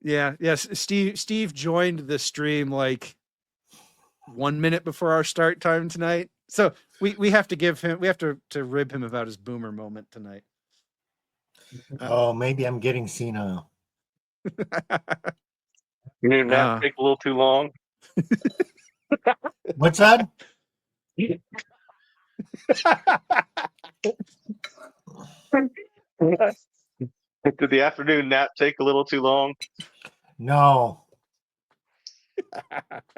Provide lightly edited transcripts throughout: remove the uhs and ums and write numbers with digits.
Yeah, yes. Steve joined the stream like 1 minute before our start time tonight. So we have to give him, we have to rib him about his boomer moment tonight. Oh, maybe I'm getting senile. Your nap take a little too long. What's that? Did the afternoon nap take a little too long? No.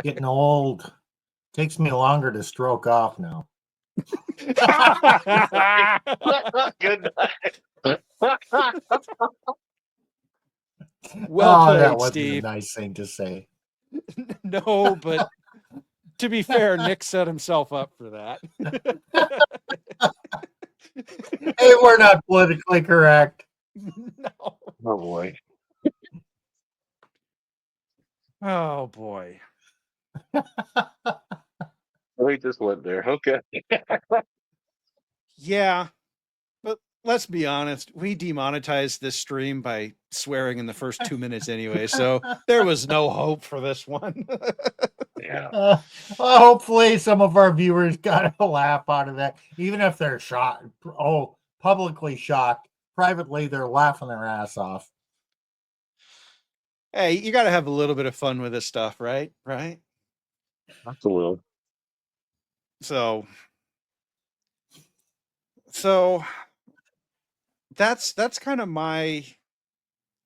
Getting old. Takes me longer to stroke off now. Good night. Well played, that wasn't Steve. a nice thing to say. No, but to be fair, Nick set himself up for that. Hey, we're not politically correct. No. Oh boy. Oh boy. We just went there. Okay. Yeah. But let's be honest, we demonetized this stream by swearing in the first 2 minutes anyway, so there was no hope for this one. Yeah. Well, hopefully some of our viewers got a laugh out of that, even if they're shocked. Oh, publicly shocked. Privately, they're laughing their ass off. Hey, you got to have a little bit of fun with this stuff, right? Right? That's a little. So that's kind of my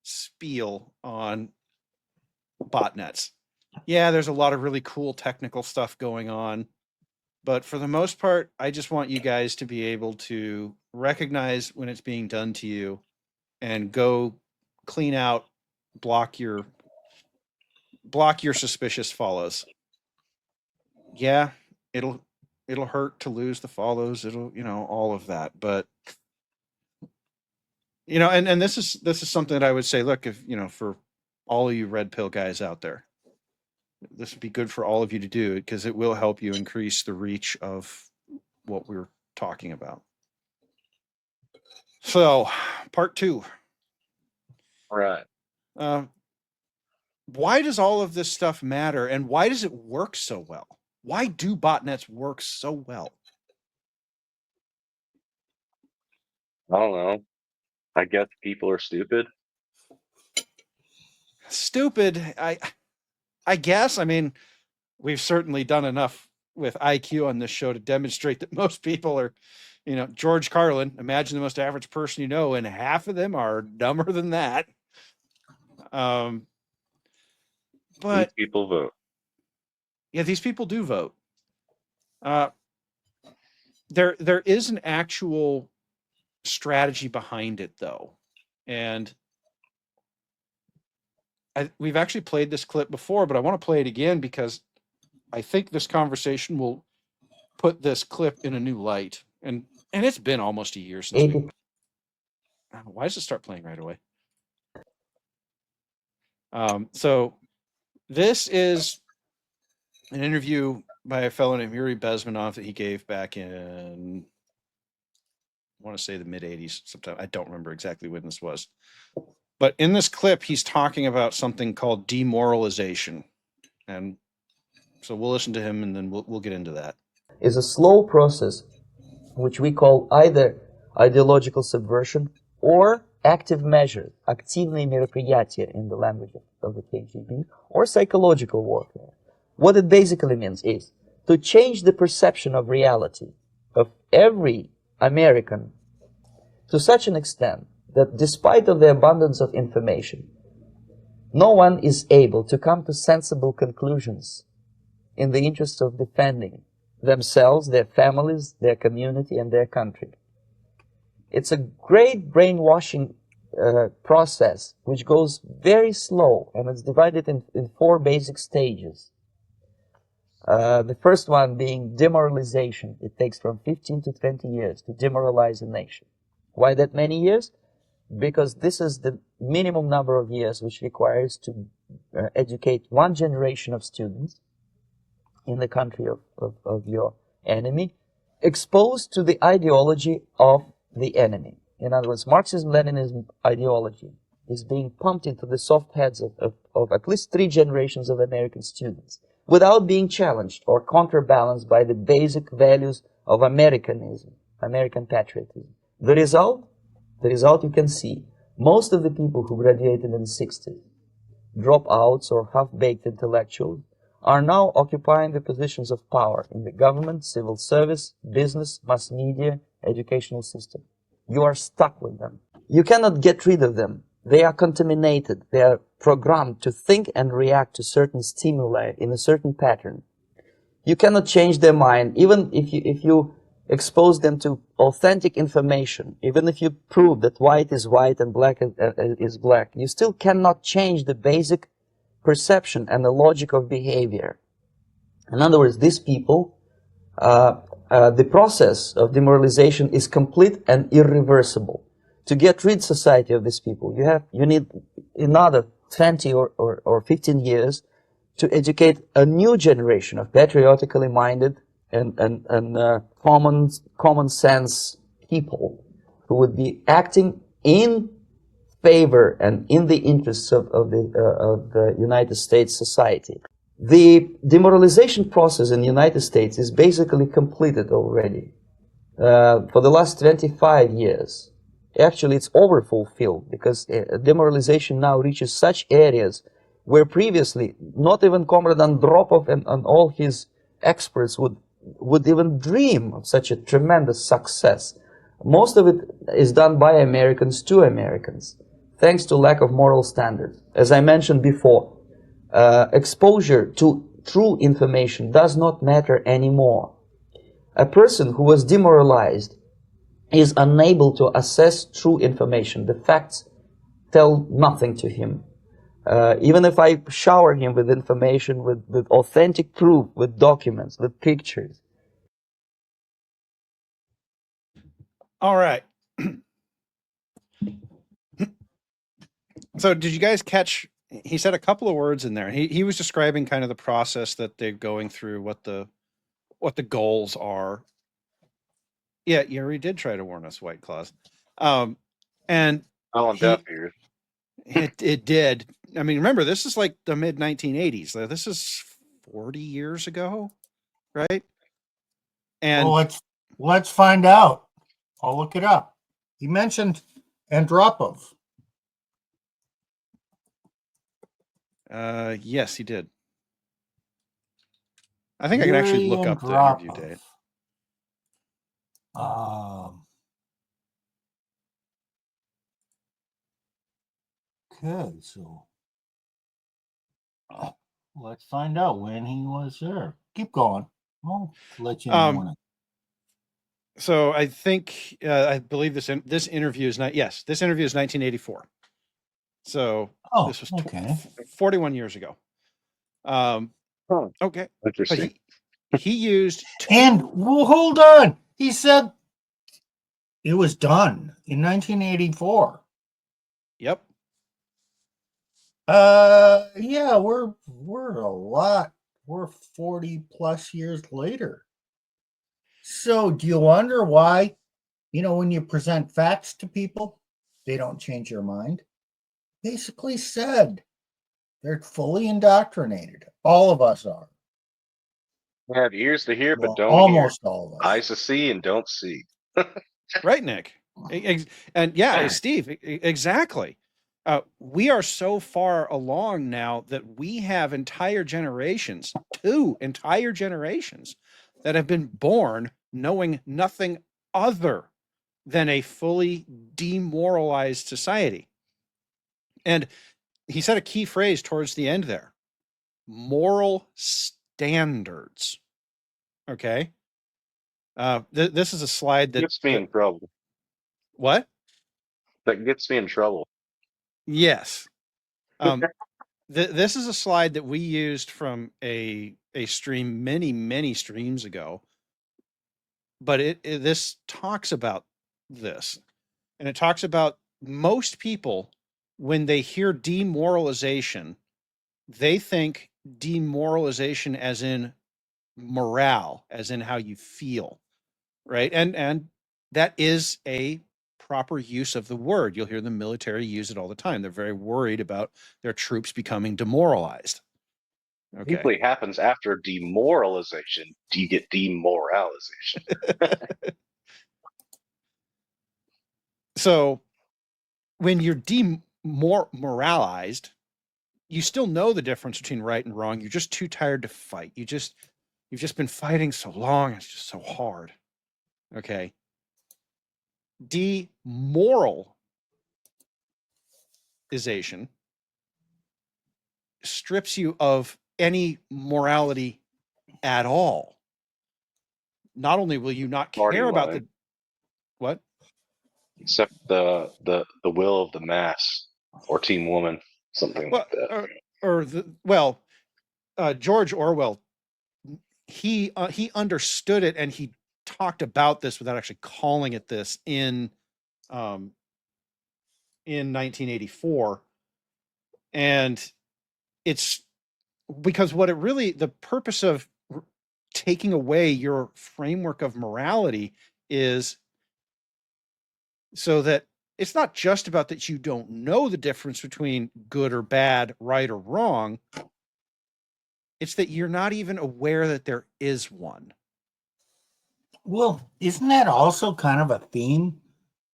spiel on botnets. Yeah, there's a lot of really cool technical stuff going on, but for the most part, I just want you guys to be able to recognize when it's being done to you and go clean out, block your suspicious follows. Yeah, it'll hurt to lose the follows, it'll, all of that, but and this is something that I would say, look, if for all of you red pill guys out there, this would be good for all of you to do because it will help you increase the reach of what we're talking about. So, part 2. All right. Why does all of this stuff matter, and why does it work so well? Why do botnets work so well? I don't know. I guess people are stupid. Stupid, I guess. I mean, we've certainly done enough with IQ on this show to demonstrate that most people are, George Carlin, imagine the most average person you know, and half of them are dumber than that. But these people vote. Yeah, these people do vote. There is an actual strategy behind it, though, and we've actually played this clip before, but I want to play it again because I think this conversation will put this clip in a new light. And it's been almost a year since we. Why does it start playing right away? So this is an interview by a fellow named Yuri Bezmenov that he gave back in, I want to say the mid 80s sometime. I don't remember exactly when this was. But in this clip, he's talking about something called demoralization. And so we'll listen to him and then we'll get into that. Is a slow process which we call either ideological subversion or active measure, активные мероприятия in the language of the KGB, or psychological warfare. What it basically means is to change the perception of reality of every American to such an extent that despite of the abundance of information, no one is able to come to sensible conclusions in the interest of defending themselves, their families, their community, and their country. It's a great brainwashing process which goes very slow, and it's divided in 4 basic stages. The first one being demoralization. It takes from 15 to 20 years to demoralize a nation. Why that many years? Because this is the minimum number of years which requires to educate one generation of students in the country of your enemy, exposed to the ideology of the enemy. In other words, Marxism-Leninism ideology is being pumped into the soft heads of at least 3 generations of American students without being challenged or counterbalanced by the basic values of Americanism, American patriotism. The result you can see. Most of the people who graduated in the 60s, dropouts or half-baked intellectuals, are now occupying the positions of power in the government, civil service, business, mass media, educational system. You are stuck with them. You cannot get rid of them. They are contaminated. They are programmed to think and react to certain stimuli in a certain pattern. You cannot change their mind, even if you expose them to authentic information, even if you prove that white is white and black is black, you still cannot change the basic perception and the logic of behavior. In other words, these people, the process of demoralization is complete and irreversible. To get rid society of these people, you need another 20 or 15 years to educate a new generation of patriotically minded and common sense people who would be acting in favor and in the interests of the United States society. The demoralization process in the United States is basically completed already. For the last 25 years. Actually, it's overfulfilled because demoralization now reaches such areas where previously not even Comrade Andropov and all his experts would even dream of such a tremendous success. Most of it is done by Americans to Americans, thanks to lack of moral standards. As I mentioned before, exposure to true information does not matter anymore. A person who was demoralized is unable to assess true information. The facts tell nothing to him. Even if I shower him with information, with authentic proof, with documents, with pictures. All right. So did you guys catch, he said a couple of words in there. He was describing kind of the process that they're going through, what the goals are. Yeah, you already did try to warn us, White Claws. And All on deaf ears. it did. I mean, remember, this is like the mid 1980s. This is 40 years ago, right? And well, let's find out. I'll look it up. He mentioned Andropov. yes, he did. I think I can actually look up the interview date. Okay, so let's find out when he was there. Keep going. I'll let you know when. So I think I believe this interview is not. Yes, this interview is 1984. So this was 41 years ago. Okay, Interesting. But he used and well, hold on. He said it was done in 1984. Yep. Yeah, we're a lot. We're 40 plus years later. So do you wonder why, when you present facts to people, they don't change their mind? Basically said they're fully indoctrinated. All of us are. We have ears to hear, but don't almost hear. All of us. Eyes to see and don't see. Right, Nick. And yeah, Steve, exactly. We are so far along now that we have entire generations, 2 entire generations, that have been born knowing nothing other than a fully demoralized society. And he said a key phrase towards the end there: moral standards. Okay. This is a slide that gets me in trouble. What? That gets me in trouble. Yes. This is a slide that we used from a stream many streams ago, but this talks about this, and it talks about most people, when they hear demoralization, they think demoralization as in morale, as in how you feel, right? And that is a proper use of the word. You'll hear the military use it all the time. They're very worried about their troops becoming demoralized. Okay. Usually happens after demoralization. Do you get demoralization? So when you're demoralized, you still know the difference between right and wrong. You're just too tired to fight. You've just been fighting so long. It's just so hard. Okay. Demoralization strips you of any morality at all. Not only will you not Party care about line. the what? Except the will of the mass or Team Woman, something Well, like that. George Orwell, he understood it, and he talked about this without actually calling it this in 1984. And it's because the purpose of taking away your framework of morality is so that it's not just about that you don't know the difference between good or bad, right or wrong. It's that you're not even aware that there is one. Well, isn't that also kind of a theme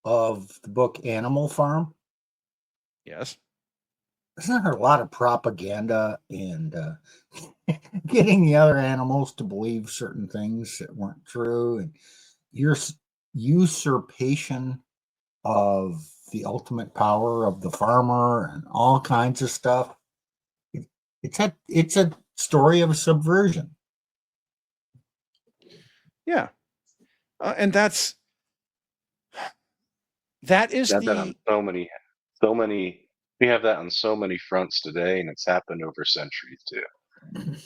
of the book Animal Farm? Yes. Isn't there a lot of propaganda and getting the other animals to believe certain things that weren't true, and your usurpation of the ultimate power of the farmer and all kinds of stuff? It's a story of subversion. Yeah. And that is That on so many. We have that on so many fronts today, and it's happened over centuries too.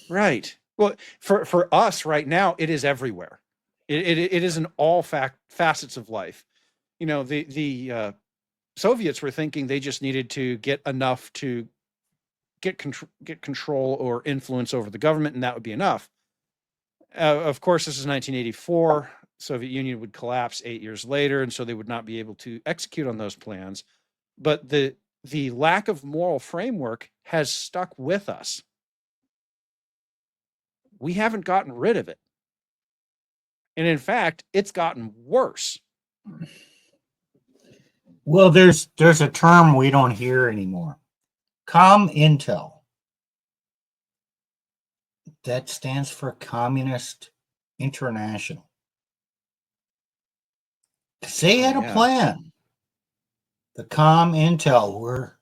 right. Well, for us right now, it is everywhere. It is in all facets of life. You know, the Soviets were thinking they just needed to get enough to get control or influence over the government, and that would be enough. Of course, this is 1984. Soviet Union would collapse 8 years later, and so they would not be able to execute on those plans. But the lack of moral framework has stuck with us. We haven't gotten rid of it. And in fact, it's gotten worse. Well, there's a term we don't hear anymore. Intel. That stands for Communist International. They had a plan. The Intel were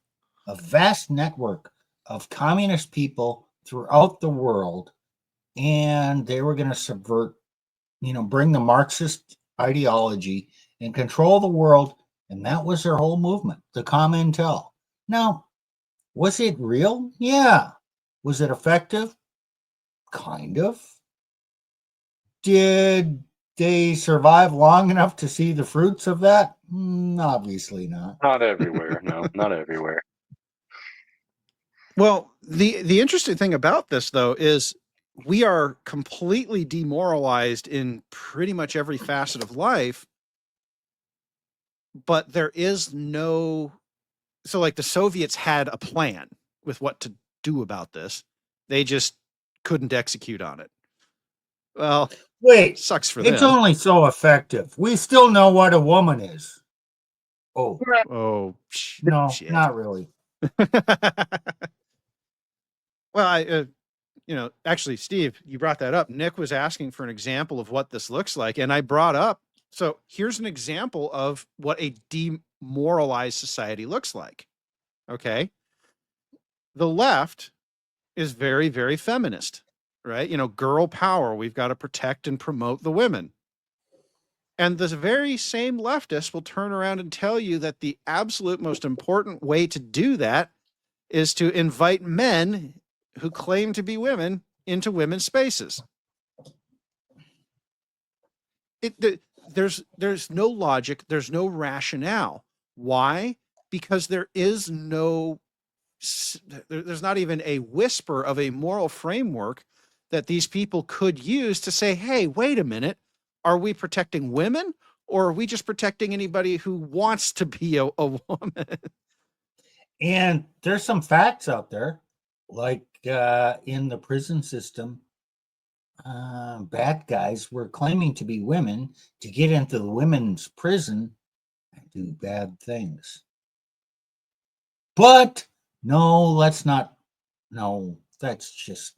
a vast network of communist people throughout the world, and they were going to subvert, bring the Marxist ideology and control the world, and that was their whole movement, the Intel. Now, was it real? Yeah. Was it effective? Kind of. Did they survive long enough to see the fruits of that? Obviously not. Not everywhere. No, not everywhere. Well, the interesting thing about this, though, is we are completely demoralized in pretty much every facet of life, but there is no. So, like, the Soviets had a plan with what to do about this. They just couldn't execute on it. Well, wait, sucks for it's them. only so effective. We still know what a woman is. Oh, no, shit. not really. Well, actually, Steve, you brought that up. Nick was asking for an example of what this looks like, and I brought up. So here's an example of what a demoralized society looks like. Okay. The left is very, very feminist, right? Girl power. We've got to protect and promote the women. And the very same leftists will turn around and tell you that the absolute most important way to do that is to invite men who claim to be women into women's spaces. There's no logic. There's no rationale. Why? Because there's not even a whisper of a moral framework that these people could use to say, hey, wait a minute. Are we protecting women or are we just protecting anybody who wants to be a woman? And there's some facts out there, like in the prison system, bad guys were claiming to be women to get into the women's prison and do bad things. But no, let's not. No, that's just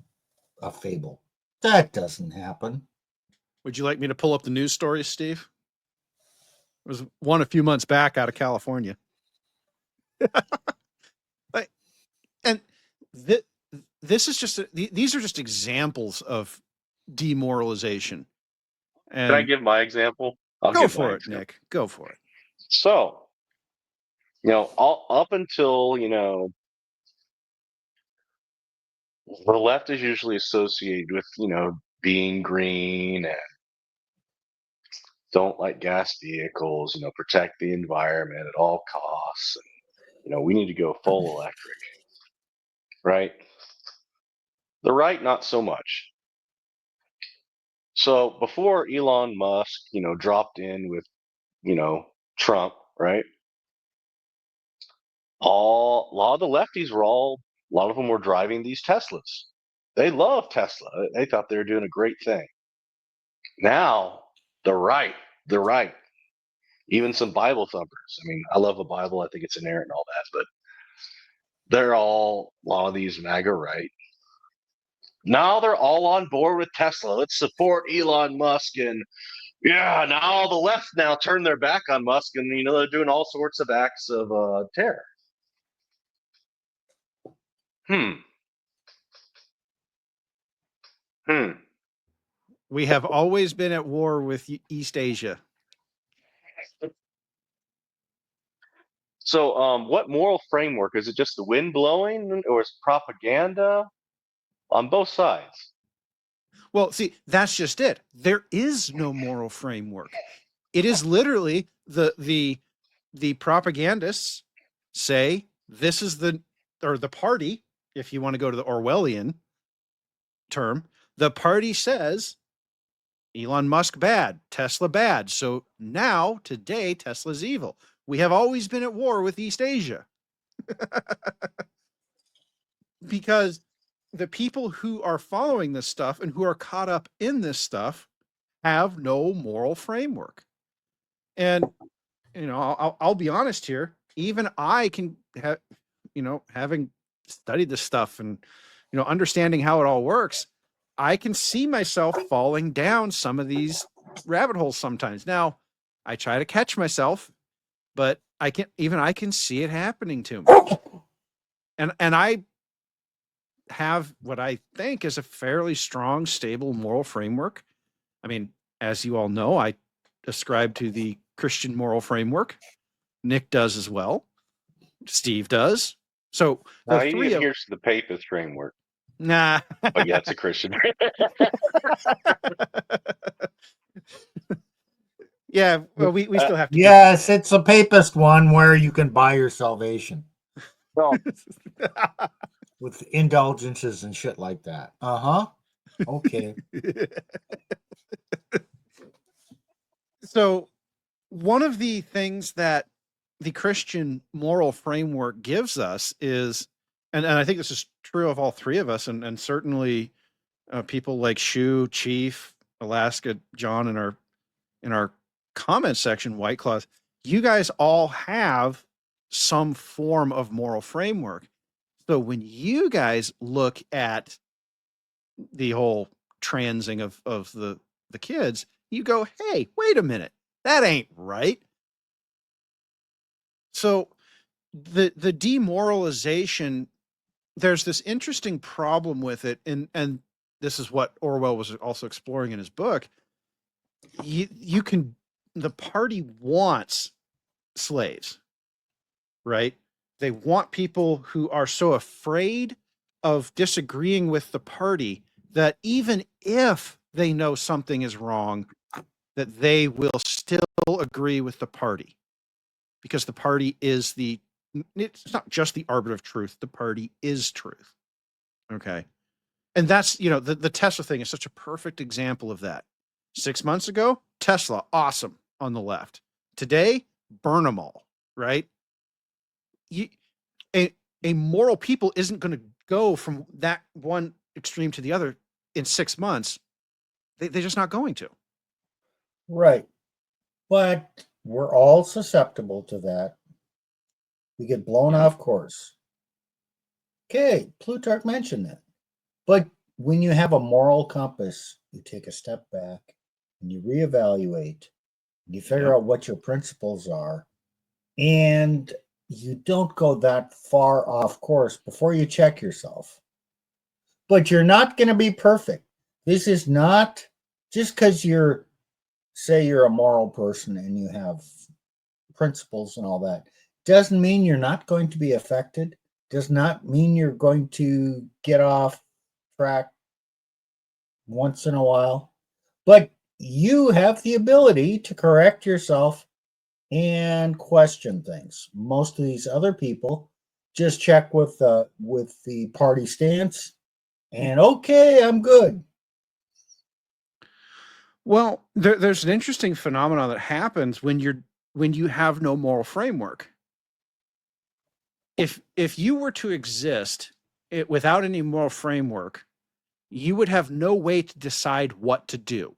a fable. That doesn't happen. Would you like me to pull up the news stories, Steve? There was one a few months back out of California. And this is just these are just examples of demoralization. And Can I give my example? I'll go give for my it, example. Nick. Go for it. So, all up until, the left is usually associated with, being green and don't like gas vehicles, protect the environment at all costs. And, we need to go full electric, right? The right, not so much. So before Elon Musk, dropped in with, Trump, right? A lot of the lefties a lot of them were driving these Teslas. They love Tesla. They thought they were doing a great thing. Now, the right, even some Bible thumpers. I mean, I love the Bible. I think it's inerrant and all that, but a lot of these MAGA right. Now they're all on board with Tesla. Let's support Elon Musk. And yeah, now the left now turn their back on Musk and, they're doing all sorts of acts of terror. We have always been at war with East Asia. So, what moral framework? Is it just the wind blowing or is it propaganda on both sides? Well, see, that's just it. There is no moral framework. It is literally the propagandists say this is the party, if you want to go to the Orwellian term, the party says Elon Musk bad, Tesla bad. So now, today, Tesla's evil. We have always been at war with East Asia. Because the people who are following this stuff and who are caught up in this stuff have no moral framework. And, I'll be honest here. Even I can have, having studied this stuff and, understanding how it all works, I can see myself falling down some of these rabbit holes sometimes. Now, I try to catch myself, but I can see it happening to me. And I have what I think is a fairly strong, stable moral framework. I mean, as you all know, I ascribe to the Christian moral framework. Nick does as well. Steve does. So Now, the he three of adheres to the papist framework. nah. But yeah, it's a Christian. Yeah, well, we still have to. Yes, it's a papist one where you can buy your salvation Well, with indulgences and shit like that. Okay. So one of the things that the Christian moral framework gives us is, and I think this is true of all three of us, and certainly people like Shu, Chief, Alaska, John, in our comment section, White Claws, you guys all have some form of moral framework. So when you guys look at the whole transing of the kids, you go, hey, wait a minute, that ain't right. So the demoralization, there's this interesting problem with it, and this is what Orwell was also exploring in his book. The party wants slaves, right? They want people who are so afraid of disagreeing with the party that even if they know something is wrong, that they will still agree with the party, because the party is it's not just the arbiter of truth. The party is truth. Okay. And that's, the Tesla thing is such a perfect example of that. 6 months ago, Tesla, awesome. on the left. Today, burn them all, right? A moral people isn't going to go from that one extreme to the other in 6 months. They're just not going to. Right. But we're all susceptible to that. We get blown off course. Okay, Plutarch mentioned that. But when you have a moral compass, you take a step back and you reevaluate and you figure out what your principles are. And you don't go that far off course before you check yourself. But you're not going to be perfect. This is not just because say you're a moral person and you have principles and all that, doesn't mean you're not going to be affected, does not mean you're going to get off track once in a while, but you have the ability to correct yourself and question things. Most of these other people just check with the party stance and okay, I'm good. Well, there's an interesting phenomenon that happens when you have no moral framework. If you were to exist without any moral framework, you would have no way to decide what to do.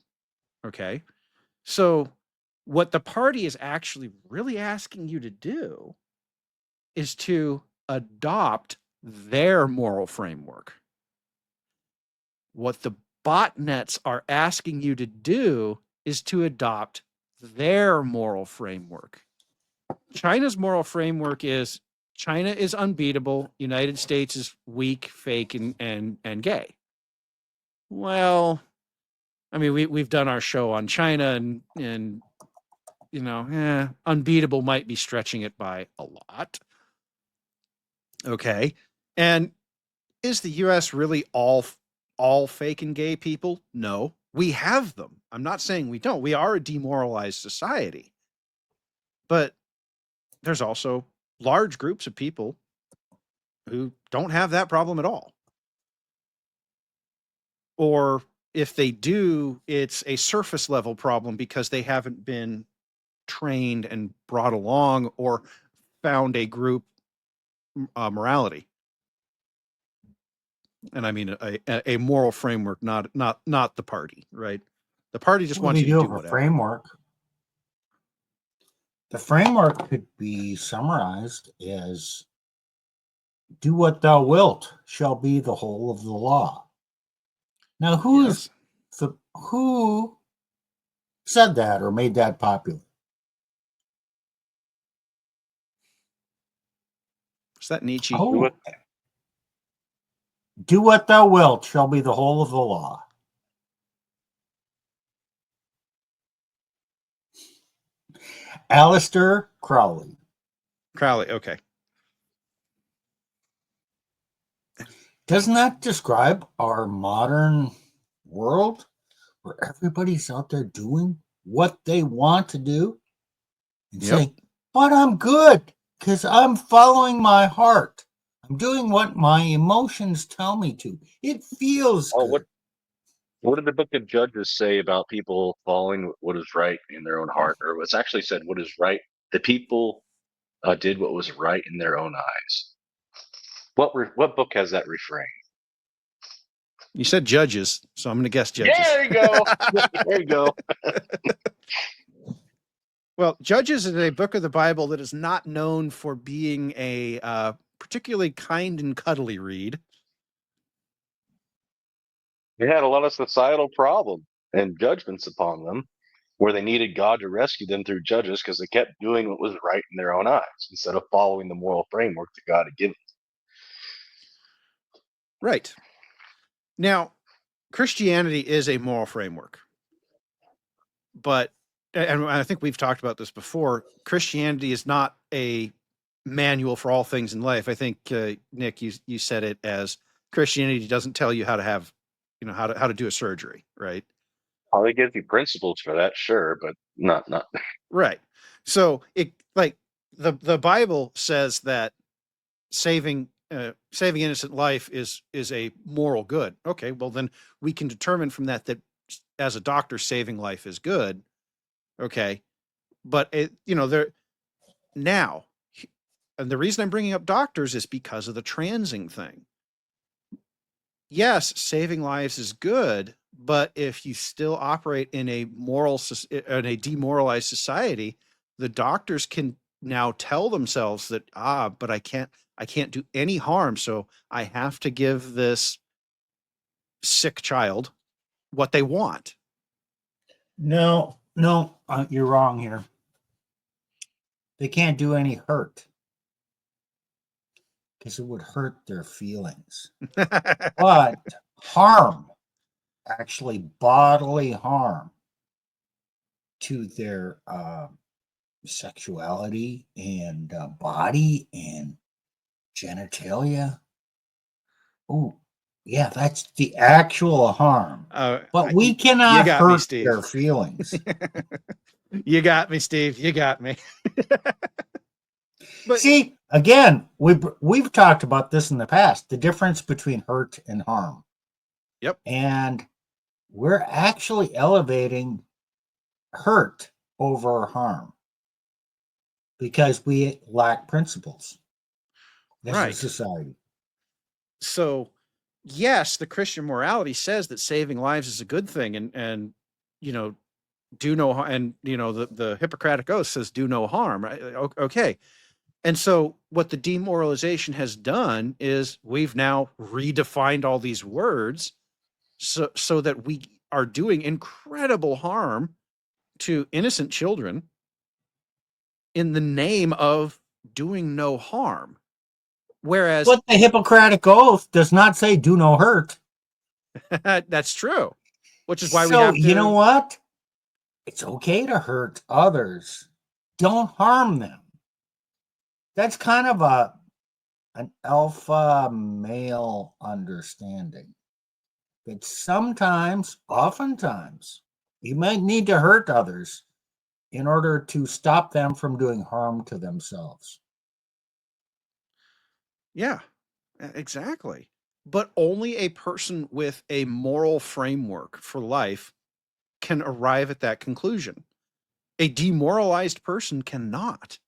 Okay? So what the party is actually really asking you to do is to adopt their moral framework. What the botnets are asking you to do is to adopt their moral framework. China's moral framework is China is unbeatable, United States is weak, fake, and gay. Well, I mean, we've done our show on China, and you know, unbeatable might be stretching it by a lot. Okay, and is the U.S. really all fake and gay people? No, we have them. I'm not saying we don't. We are a demoralized society, but there's also large groups of people who don't have that problem at all. Or if they do, it's a surface level problem because they haven't been trained and brought along or found a group morality. And I mean a moral framework, not the party, right? The party just wants you to do whatever. Framework. The framework could be summarized as do what thou wilt shall be the whole of the law. Now, who said that or made that popular? Is that Nietzsche? Oh, do what thou wilt shall be the whole of the law. Aleister Crowley. Crowley, okay. Doesn't that describe our modern world where everybody's out there doing what they want to do and saying, but I'm good because I'm following my heart. I'm doing what my emotions tell me to. It feels good. What did the book of Judges say about people following what is right in their own heart? Or it's actually said what is right. The people did what was right in their own eyes. What book has that refrain? You said Judges, so I'm going to guess Judges. Yeah, there you go. There you go. Well, Judges is a book of the Bible that is not known for being a particularly kind and cuddly read. They had a lot of societal problems and judgments upon them where they needed God to rescue them through judges because they kept doing what was right in their own eyes instead of following the moral framework that God had given them. Right. Now, Christianity is a moral framework. But, and I think we've talked about this before, Christianity is not a manual for all things in life. I think, Nick, you said it as Christianity doesn't tell you how to have, how to do a surgery, right? Oh, they give you principles for that, sure, but not. Right. So it like the Bible says that saving innocent life is a moral good. Okay, well then we can determine from that as a doctor saving life is good. Okay, but they're now, and the reason I'm bringing up doctors is because of the transing thing. Yes, saving lives is good, but if you still operate in a demoralized society, the doctors can now tell themselves that, but I can't do any harm, so I have to give this sick child what they want. No, you're wrong here. They can't do any hurt because it would hurt their feelings. But harm, actually bodily harm to their sexuality and body and genitalia. Oh, yeah, that's the actual harm. But we cannot got me, hurt Steve. their feelings. You got me, Steve. You got me. But see, again, we've talked about this in the past, the difference between hurt and harm. Yep. And we're actually elevating hurt over harm because we lack principles as a Right. society. So, yes, the Christian morality says that saving lives is a good thing, and do no harm, and the Hippocratic Oath says do no harm. Right? Okay. And so what the demoralization has done is we've now redefined all these words so that we are doing incredible harm to innocent children in the name of doing no harm. Whereas, but the Hippocratic Oath does not say do no hurt. That's true, which is why we So, have to, you know what? It's okay to hurt others. Don't harm them. That's kind of an alpha male understanding. But oftentimes, you might need to hurt others in order to stop them from doing harm to themselves. Yeah, exactly. But only a person with a moral framework for life can arrive at that conclusion. A demoralized person cannot.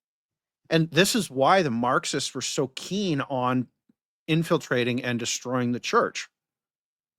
And this is why the Marxists were so keen on infiltrating and destroying the church.